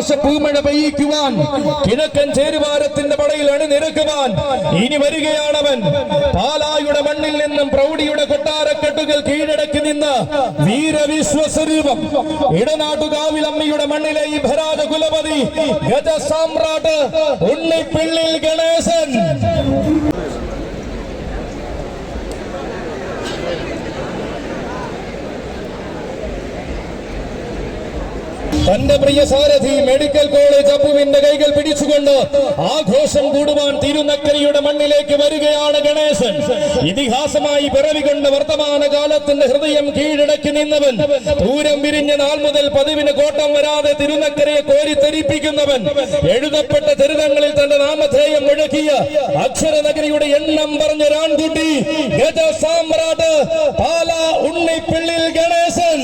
പൂമഴ പെയ്യിക്കുവാൻ കിഴക്കൻ ചേരുവാരത്തിന്റെ പടയിൽ അണിനിരക്കുവാൻ ഇനി വരികയാണവൻ. പാലായുടെ മണ്ണിൽ നിന്നും പ്രൗഢിയുടെ കൊട്ടാരക്കെട്ടുകൾ കീഴടക്കി നിന്ന് വീരവിശ്വസ്വരൂപം ഇടനാട്ടുകാവിലമ്മയുടെ മണ്ണിലെ ഈ ഭരാജ കുലപതി ഗജസാമ്രാട്ട് ഉണ്ണിപ്പിള്ളിൽ ഗണേശൻ. തന്റെ പ്രിയ സാരഥി മെഡിക്കൽ കോളേജ് അപ്പുവിന്റെ കൈകൾ പിടിച്ചുകൊണ്ട് ആഘോഷം കൂടുവാൻ തിരുനക്കരയുടെ മണ്ണിലേക്ക് വരികയാണ് ഗണേശൻ. ഇതിഹാസമായി പിറവികൊണ്ട വർത്തമാന കാലത്തിന്റെ ഹൃദയം കീഴടക്കി നിന്നവൻ, ദൂരം വിരിഞ്ഞ നാൾ മുതൽ പതിവിന് കോട്ടം വരാതെ തിരുനക്കരയെ കോരിത്തെരിപ്പിക്കുന്നവൻ, എഴുതപ്പെട്ട ചരിതങ്ങളിൽ തന്റെ നാമധേയം മുഴക്കിയ അക്ഷരനഗരിയുടെ എണ്ണം പറഞ്ഞൊരാൺകുട്ടി ഗജസാമ്രാട്ട് പാലാ ഉണ്ണിപ്പിള്ളിൽ ഗണേശൻ.